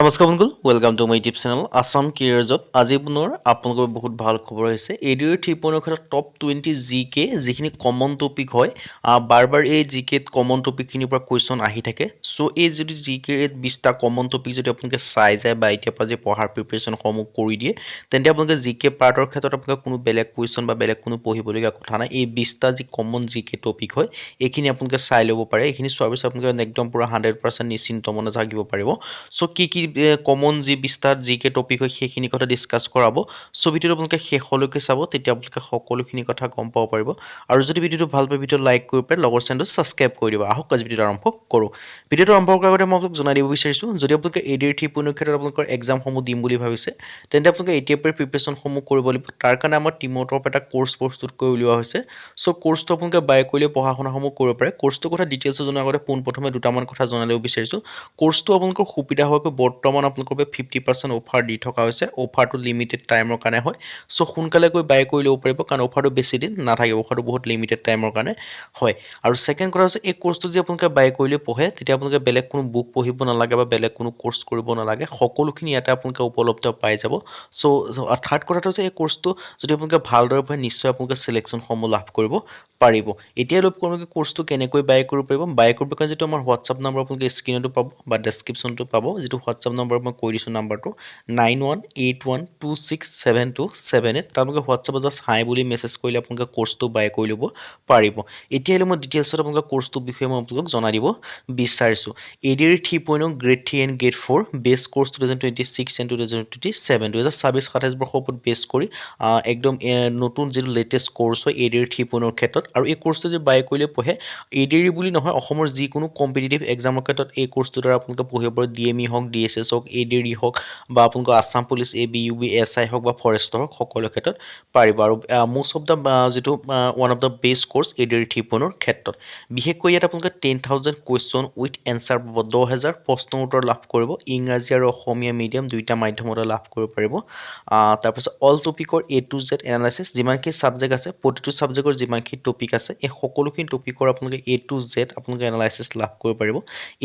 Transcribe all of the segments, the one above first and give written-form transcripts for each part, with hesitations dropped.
নমস্কাৰ বন্ধুসকল, welcome to my YouTube channel Assam career job. আজি পুনৰ আপোনালোকৰ বহুত ভাল খবৰ আহিছে। এডিআৰ 3.0 ক্ষেত্ৰত টপ 20 জিকে যিখিনি কমন টপিক হয়, বাৰ বাৰ এই জিকেত কমন টপিকখিনিৰ পৰা কুৱেশ্যন আহি থাকে। চ' এই যদি জিকে 20টা কমন টপিক যদি আপোনালোকে চাই যায় বা এতিয়াৰ পৰা যে পঢ়াৰ প্ৰিপেৰেশ্যনসমূহ কৰি দিয়ে, তেন্তে আপোনালোকে জিকে পাৰ্টৰ ক্ষেত্ৰত আপোনালোকে কোনো বেলেগ কুৱেশ্যন বা বেলেগ কোনো পঢ়িবলগীয়া কথা নাই। এই 20টা যি কমন জিকে টপিক হয়, এইখিনি আপোনালোকে চাই ল'ব পাৰে। এইখিনি চোৱাৰ পিছত আপোনালোকে একদম পুৰা 100% নিশ্চিন্ত মনে থাকিব পাৰিব। চ' কি কমন যি 20টা জিকে টপিক হয় সেইখিনি কথা ডিছকাছ কৰাব। চ' ভিডিঅ'টো আপোনালোকে শেষলৈকে চাব, তেতিয়া আপোনালোকে সকলোখিনি কথা গম পাব পাৰিব। আৰু যদি ভিডিঅ'টো ভাল পায়, ভিডিঅ'টো লাইক কৰি পেলাই লগৰ চেনেলটো ছাবস্ক্ৰাইব কৰি দিব। আহক আজি ভিডিঅ'টো আৰম্ভ কৰোঁ। ভিডিঅ'টো আৰম্ভ কৰাৰ আগতে মই আপোনালোক জনাই দিব বিচাৰিছোঁ, যদি আপোনালোকে এডিআৰ 3.0 ক্ষেত্ৰত আপোনালোকৰ এক্সামসমূহ দিম বুলি ভাবিছে, তেন্তে আপোনালোকে এতিয়াৰ পৰাই প্ৰিপেৰেশ্যনসমূহ কৰিব লাগিব। তাৰ কাৰণে আমাৰ টিমৰ তৰফৰ এটা কোৰ্চ প্ৰস্তুত কৰি উলিওৱা হৈছে। চ' কোৰ্চটো আপোনালোকে বাই কৰিলে পঢ়া শুনাসমূহ কৰিব পাৰে। কোৰ্চটোৰ কথা ডিটেইলছ জনাৰ আগতে পোনপ্ৰথমে দুটামান কথা জনাই দিব বিচাৰিছোঁ। কোৰ্চটো আপোনালোকৰ সুবিধা হোৱাকৈ বৰ্তমান আপোনালোকৰ 50% অফাৰ দি থকা হৈছে। অফাৰটো লিমিটেড টাইমৰ কাৰণে হয়। চ' সোনকালে গৈ বাই কৰি ল'ব পাৰিব, কাৰণ অফাৰটো বেছি দিন নাথাকে। অফাৰটো বহুত লিমিটেড টাইমৰ কাৰণে হয়। আৰু ছেকেণ্ড কথা হৈছে, এই কোৰ্চটো যদি আপোনালোকে বাই কৰিলে পঢ়ে, তেতিয়া আপোনালোকে বেলেগ কোনো বুক পঢ়িব নালাগে বা বেলেগ কোনো কোৰ্চ কৰিব নালাগে। সকলোখিনি ইয়াতে আপোনালোকে উপলব্ধ পাই যাব। চ' থাৰ্ড কথাটো হৈছে, এই কোৰ্চটো যদি আপোনালোকে ভালদৰে পঢ়ে, নিশ্চয় আপোনালোকে চিলেকশ্যনসমূহ লাভ কৰিব পাৰিব। এতিয়া লোক আপোনালোকে কোৰ্চটো কেনেকৈ বাই কৰিব পাৰিব। বাই কৰিবৰ কাৰণে যিটো আমাৰ হোৱাটছআপ নম্বৰ আপোনালোকে স্ক্ৰীনতো পাব বা ডেছক্ৰিপশ্যনটো পাব, যিটো হোৱাটছআপ নম্বৰ মই কৈ দিছোঁ নাম্বাৰটো 9181267278। আপোনালোকে হোৱাটছআপত জাষ্ট হাই বুলি মেছেজ কৰিলে আপোনালোকে কোৰ্চটো বাই কৰি ল'ব পাৰিব। এতিয়া মই ডিটেইলছত আপোনালোকে কোৰ্চটোৰ বিষয়ে মই আপোনালোকক জনাই দিব বিচাৰিছোঁ। ADR 3.0 grade 3 and grade 4 best course 2026 and 2027 2026-27 বৰ্ষৰ ওপৰত বেছ কৰি একদম নতুন যিটো লেটেষ্ট কোৰ্চ হয় এডিআৰ 3.0 ক্ষেত্ৰত। আৰু এই কোৰ্চটো যদি বাই কৰিলে পঢ়ে, এডিআৰ বুলি নহয়, অসমৰ যিকোনো কম্পিটিটিভ এক্সামৰ ক্ষেত্ৰত এই কোৰ্চটোৰ দ্বাৰা আপোনালোকে পঢ়িব পাৰে। ডিএমই হওক, ডিএছএছ হওক, এডিআৰই হওক, বা আপোনালোকৰ আছাম পুলিচ ABUB SI হওক বা ফৰেষ্টৰ হওক, সকলো ক্ষেত্ৰত পাৰিব। আৰু মষ্ট অফ দ্য যিটো one of the best course ADR 3.0 ক্ষেত্ৰত। বিশেষকৈ ইয়াত আপোনালোকে 10,000 কুৱেশ্যন উইথ এনচাৰ পাব। 10,000 প্ৰশ্ন উত্তৰ লাভ কৰিব। ইংৰাজী আৰু অসমীয়া মিডিয়াম দুইটা মাধ্যমতে লাভ কৰিব পাৰিব। তাৰপিছত অল টপিকৰ A to Z এনালাইচিছ, যিমানখিনি ছাবজেক্ট আছে, প্ৰতিটো ছাবজেক্টৰ যিমানখিনি টপিক আছে, এই সকলোখিনি টপিকৰ আপোনালোকে A to Z আপোনালোকে এনালাইচিছ লাভ কৰিব পাৰিব।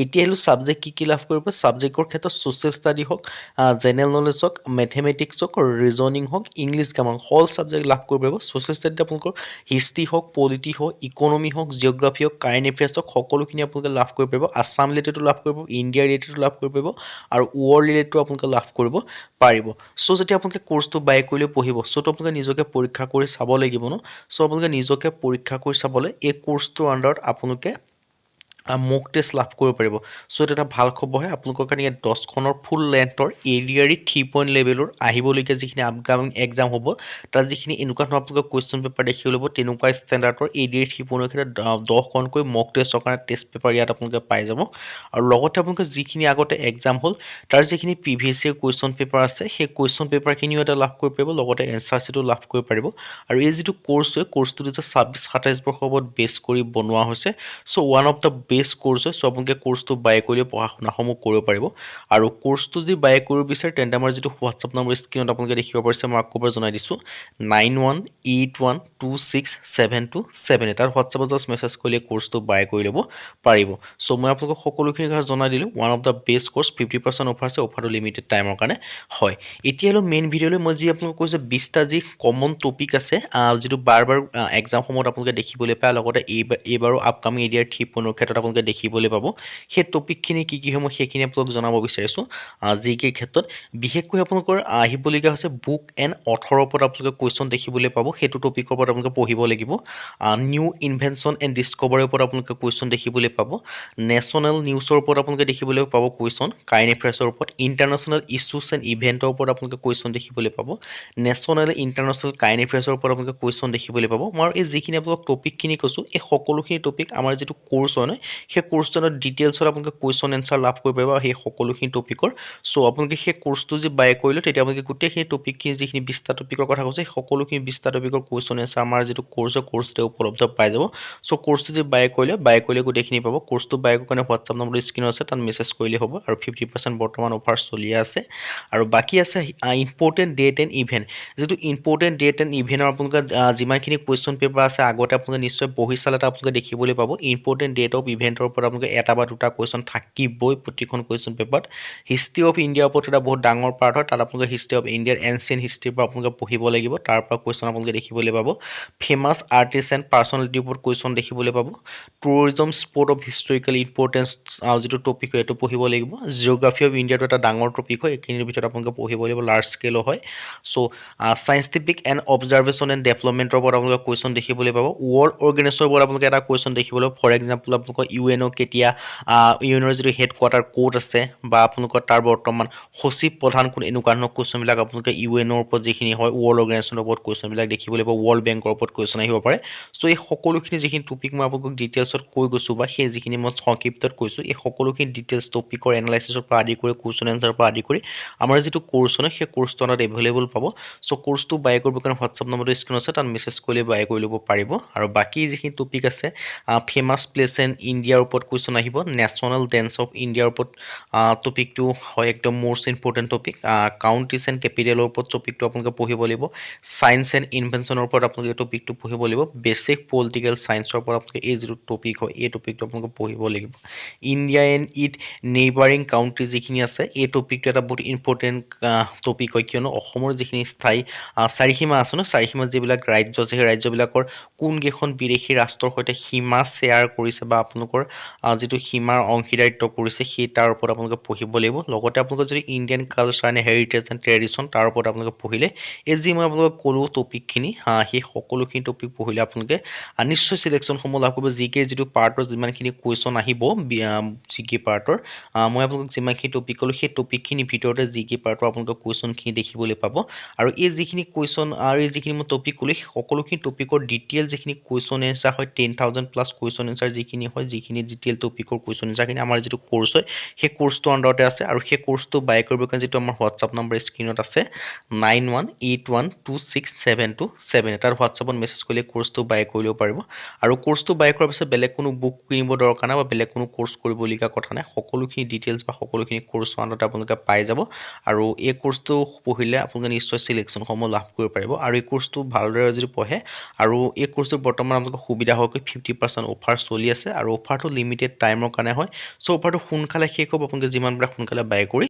এতিয়া আহিলোঁ ছাবজেক্ট কি লাভ কৰিব। ছাবজেক্টৰ ক্ষেত্ৰত ছ'চিয়েল ষ্টাডি হওক, জেনেৰেল নলেজ হওক, মেথমেটিক্স হওক, ৰিজনিং হওক, ইংলিছ গ্ৰামাৰ, অল ছাবজেক্ট লাভ কৰিব পাৰিব। ছ'চিয়েল ষ্টাডিত আপোনালোকৰ হিষ্ট্ৰী হওক, পলিটি হওক, ইকনমি হওক, জিঅ'গ্ৰাফী হওক, কাৰেণ্ট এফেয়াৰ্ছ হওক, সকলোখিনি আপোনালোকে লাভ কৰিব পাৰিব। আছাম ৰিলেটেডো লাভ কৰিব, ইণ্ডিয়া ৰিলেটেডো লাভ কৰিব পাৰিব, আৰু ৱৰ্ল্ড ৰিলেটেডো আপোনালোকে লাভ কৰিব পাৰিব। চ' যেতিয়া আপোনালোকে কোৰ্চটো বাই কৰিলে পঢ়িব, চ' আপোনালোকে নিজকে পৰীক্ষা কৰি চাব লাগিব ন। চ' আপোনালোকে নিজকে পৰীক্ষা কৰি চাবলৈ এই কোৰ্চটোৰ আণ্ডাৰত আপোনালোকে মক টেষ্ট লাভ কৰিব পাৰিব। চ' এইটো এটা ভাল খবৰ হয় আপোনালোকৰ কাৰণে। ইয়াত 10খনৰ ফুল লেন্থৰ এডিআৰ 3.0 লেভেলৰ আহিবলগীয়া যিখিনি আপকামিং এক্সাম হ'ব, তাত যিখিনি এনেকুৱা ধৰণৰ আপোনালোকৰ কুৱেশ্যন পেপাৰ দেখিবলৈ পাব, তেনেকুৱা ষ্টেণ্ডাৰ্ডৰ এডিআৰ 3.0 ক্ষেত্ৰত 10খনকৈ মক টেষ্টৰ কাৰণে টেষ্ট পেপাৰ ইয়াত আপোনালোকে পাই যাব। আৰু লগতে আপোনালোকে যিখিনি আগতে এক্সাম হ'ল, তাৰ যিখিনি প্ৰিভিয়াছ ইয়েৰ কুৱেশ্যন পেপাৰ আছে, সেই কুৱেশ্যন পেপাৰখিনিও এটা লাভ কৰিব পাৰিব, লগতে এনচাৰ ছিটো লাভ কৰিব পাৰিব। আৰু এই যিটো কোৰ্চ হয়, কোৰ্চটো 26-27 বৰ্ষৰ ওপৰত বেছ কৰি বনোৱা হৈছে। So' one of the best course হয়। চ' আপোনালোকে কোৰ্চটো বাই কৰি পঢ়া শুনাসমূহ কৰিব পাৰিব। আৰু কোৰ্চটো যদি বাই কৰিব বিচাৰে, তেন্তে আমাৰ যিটো হোৱাটছআপ নম্বৰ স্ক্ৰীনত আপোনালোকে দেখিব পাৰিছে, মই আকৌ এবাৰ জনাই দিছোঁ 9181267278। তাৰ হোৱাটছআপত জাষ্ট মেছেজ কৰিলে কোৰ্চটো বাই কৰি ল'ব পাৰিব। চ' মই আপোনালোকক সকলোখিনি কথা জনাই দিলোঁ। One of the best course, 50% offer আছে। অফাৰটো লিমিটেড টাইমৰ কাৰণে হয়। এতিয়া হ'লেও মেইন ভিডিঅ'লৈ মই যি আপোনালোকক কৈছোঁ 20টা যি কমন টপিক আছে, যিটো বাৰ বাৰ এক্সামসমূহত আপোনালোকে দেখিবলৈ পায়, লগতে এইবাৰো আপকামিং এডিআৰ 3.0 ক্ষেত্ৰত আপোনালোকে দেখিবলৈ পাব, সেই টপিকখিনি কি হয় মই সেইখিনি আপোনালোকক জনাব বিচাৰিছোঁ। জিকেৰ ক্ষেত্ৰত বিশেষকৈ আপোনালোকৰ আহিবলগীয়া হৈছে বুক এণ্ড অথৰৰ ওপৰত আপোনালোকে কুৱেশ্যন দেখিবলৈ পাব। সেইটো টপিকৰ ওপৰত আপোনালোকে পঢ়িব লাগিব। নিউ ইনভেনশ্যন এণ্ড ডিছকভাৰীৰ ওপৰত আপোনালোকে কুৱেশ্যন দেখিবলৈ পাব। নেশ্যনেল নিউজৰ ওপৰত আপোনালোকে দেখিবলৈ পাব কুৱেশ্যন, কাৰেণ্ট এফেয়াৰ্ছৰ ওপৰত। ইণ্টাৰনেশ্যনেল ইছ্যুজ এণ্ড ইভেণ্টৰ ওপৰত আপোনালোকে কুৱেশ্যন দেখিবলৈ পাব। নেশ্যনেল ইণ্টাৰনেশ্যনেল কাৰেণ্ট এফেয়াৰ্ছৰ ওপৰত আপোনালোকে কুৱেশ্যন দেখিবলৈ পাব। মই এই যিখিনি আপোনালোক টপিকখিনি কৈছোঁ, এই সকলোখিনি টপিক আমাৰ যিটো কোৰ্চ হয় নহয়, সেই কোৰ্চটোৰ ডিটেইলছত আপোনালোকে কুৱেশ্যন এনচাৰ লাভ কৰিব পাৰিব সেই সকলোখিনি টপিকৰ। চ' আপোনালোকে সেই কোৰ্চটো যদি বাই কৰিলে, তেতিয়া আপোনালোকে গোটেইখিনি টপিকখিনি যিখিনি 20টা টপিকৰ কথা কৈছে, সকলোখিনি 20টা টপিকৰ কুৱেশ্যন এনচাৰ আমাৰ যিটো কোৰ্চ হয়, কোৰ্চটোতে উপলব্ধ পাই যাব। চ' কোৰ্চটো যদি বাই কৰিলে গোটেইখিনি পাব। কোৰ্চটো বাই কৰাৰ কাৰণে হোৱাটছআপ নম্বৰ স্ক্ৰীনত আছে, তাত মেছেজ কৰিলে হ'ব। আৰু 50% বৰ্তমান অফাৰ চলি আছে। আৰু বাকী আছে ইম্পৰ্টেণ্ট ডেট এণ্ড ইভেণ্ট। যিটো ইম্পৰ্টেণ্ট ডেট এণ্ড ইভেণ্টৰ আপোনালোকে যিমানখিনি কুৱেশ্যন পেপাৰ আছে, আগতে আপোনালোকে নিশ্চয় বহি চালে আপোনালোকে দেখিবলৈ পাব। ইম্পৰ্টেণ্ট ডেট অফ ইভেণ্ট ইভেণ্টৰ ওপৰত আপোনালোকে এটা বা দুটা কুৱেশ্যন থাকিবই প্ৰতিখন কুৱেশ্যন পেপাৰত হিষ্ট্ৰী অফ ইণ্ডিয়াৰ ওপৰত এটা বহুত ডাঙৰ পাৰ্ট হয় তাত আপোনালোকে হিষ্ট্ৰী অফ ইণ্ডিয়াৰ এনচিয়েণ্ট হিষ্ট্ৰীৰ পৰা আপোনালোকে পঢ়িব লাগিব তাৰ পৰা কুৱেশ্যন আপোনালোকে দেখিবলৈ পাব ফেমাছ আৰ্টিষ্ট এণ্ড পাৰ্চনেলিটিৰ ওপৰত কুৱেশ্যন দেখিবলৈ পাব tourism spot of historical importance যিটো টপিক হয় এইটো পঢ়িব লাগিব জিঅ'গ্ৰাফি অফ ইণ্ডিয়াটো এটা ডাঙৰ টপিক হয় এইখিনিৰ ভিতৰত আপোনালোকে পঢ়িব লাগিব লাৰ্জ স্কেলো হয় চ' চাইণ্টিফিক এণ্ড অবজাৰ্ভেশ্যন এণ্ড ডেভেলপমেণ্টৰ ওপৰত আপোনালোকে কুৱেশ্যন দেখিবলৈ পাব ৱৰ্ল্ড অৰ্গেনাইজেশ্যনৰ ওপৰত আপোনালোকে এটা কুৱেশ্যন দেখিবলৈ পাব ফৰ এক্সাম্পল আপোনালোকৰ ইউএনঅ' কেতিয়া ইউএনৰ যিটো হেড কোৱাৰ্টাৰ ক'ত আছে বা আপোনালোকৰ তাৰ বৰ্তমান সচিব প্ৰধান কোন এনেকুৱা ধৰণৰ কুৱেশ্যনবিলাক আপোনালোকে ইউএনৰ ওপৰত যিখিনি হয় ৱৰ্ল্ড অৰ্গেনাইজেশ্যনৰ ওপৰত কুৱেশ্যনবিলাক দেখিবলৈ পাব ৱৰ্ল্ড বেংকৰ ওপৰত কুৱেশ্যন আহিব পাৰে চ' এই সকলোখিনি যিখিনি টপিক মই আপোনালোকক ডিটেইলছত কৈ গৈছোঁ বা সেই যিখিনি মই সংক্ষিপ্তত কৈছোঁ এই সকলোখিনি ডিটেইলছ টপিকৰ এনালাইচিছৰ পৰা আদি কৰি কুৱেশ্যন এনচাৰৰ পৰা আদি কৰি আমাৰ যিটো কোৰ্চ হয় সেই কোৰ্চটো তাত এভেইলেবল পাব চ' কোৰ্চটো বাই কৰিবৰ কাৰণে হোৱাটছআপ নম্বৰটো স্ক্ৰীণ আছে তাত মেছেজ কৰিলে বাই কৰি ল'ব পাৰিব আৰু বাকী যিখিনি টপিক আছে ফেমাছ প্লেচ এণ্ড ইণ্ডিয়াৰ ওপৰত কুৱেশ্যন আহিব নেশ্যনেল ডেন্স অফ ইণ্ডিয়াৰ ওপৰত টপিকটো হয় একদম মষ্ট ইম্পৰ্টেণ্ট টপিক কাউণ্ট্ৰিজ এণ্ড কেপিটেলৰ ওপৰত টপিকটো আপোনালোকে পঢ়িব লাগিব ছায়েন্স এণ্ড ইনভেনশ্যনৰ ওপৰত আপোনালোকে এই টপিকটো পঢ়িব লাগিব বেছিক পলিটিকেল ছায়েন্সৰ ওপৰত আপোনালোকে এই যিটো টপিক হয় এই টপিকটো আপোনালোকে পঢ়িব লাগিব India and it neighbouring country যিখিনি আছে এই টপিকটো এটা বহুত ইম্পৰ্টেণ্ট টপিক হয় কিয়নো অসমৰ যিখিনি স্থায়ী চাৰিসীমা আছে ন চাৰিসীমা যিবিলাক ৰাজ্য আছে সেই ৰাজ্যবিলাকৰ কোনকেইখন বিদেশী ৰাষ্ট্ৰৰ সৈতে সীমা শ্বেয়াৰ কৰিছে বা আপোনালোকৰ যিটো সীমাৰ অংশীদাৰিত্ব কৰিছে সেই তাৰ ওপৰত আপোনালোকে পঢ়িব লাগিব লগতে আপোনালোকৰ যদি Indian culture and heritage and tradition তাৰ ওপৰত আপোনালোকে পঢ়িলে এই যি মই আপোনালোকক ক'লোঁ টপিকখিনি সেই সকলোখিনি টপিক পঢ়িলে আপোনালোকে নিশ্চয় চিলেকশ্যনসমূহ লাভ কৰিব জি কেৰ যিটো পাৰ্টৰ যিমানখিনি কুৱেশ্যন আহিব জি কে পাৰ্টৰ মই আপোনালোকক যিমানখিনি টপিক ক'লোঁ সেই টপিকখিনিৰ ভিতৰতে জি কে পাৰ্টৰ আপোনালোকে কুৱেশ্যনখিনি দেখিবলৈ পাব আৰু এই যিখিনি কুৱেশ্যন আৰু এই যিখিনি মই টপিক ক'লোঁ সেই সকলোখিনি টপিকৰ ডিটেইল যিখিনি কুৱেশ্যন এনচাৰ হয় 10,000 প্লাছ কুৱেশ্যন এনচাৰ যিখিনি হয় যিখিনি ডিটেইল টপিকৰ কুৱেশ্যন এনচাৰখিনি আমাৰ যিটো কোৰ্চ হয় সেই কোৰ্চটো আণ্ডাৰতে আছে আৰু সেই কোৰ্চটো বাই কৰিবৰ কাৰণে যিটো আমাৰ হোৱাটছআপ নম্বৰ স্ক্ৰীণত আছে 9181267277 তাৰ হোৱাটছআপত মেছেজ কৰিলে কোৰ্চটো বাই কৰি ল'ব পাৰিব আৰু কোৰ্চটো বাই কৰাৰ পিছত বেলেগ কোনো বুক কিনিব দৰকাৰ নাই বা বেলেগ কোনো কোৰ্চ কৰিবলগীয়া কথা নাই সকলোখিনি ডিটেইলছ বা সকলোখিনি কোৰ্চৰ আণ্ডাৰতে আপোনালোকে পাই যাব আৰু এই কোৰ্চটো পঢ়িলে আপোনালোকে নিশ্চয় চিলেকশ্যনসমূহ লাভ কৰিব পাৰিব আৰু এই কোৰ্চটো ভালদৰে যদি পঢ়ে আৰু এই কোৰ্চটো বৰ্তমান আপোনালোকৰ সুবিধা হোৱাকৈ 50% অফাৰ চলি আছে আৰু অফাৰটো লিমিটেড টাইমৰ কাৰণে হয় চ' অফাৰটো সোনকালে শেষ হ'ব আপোনালোকে যিমান পাৰে সোনকালে বাই কৰি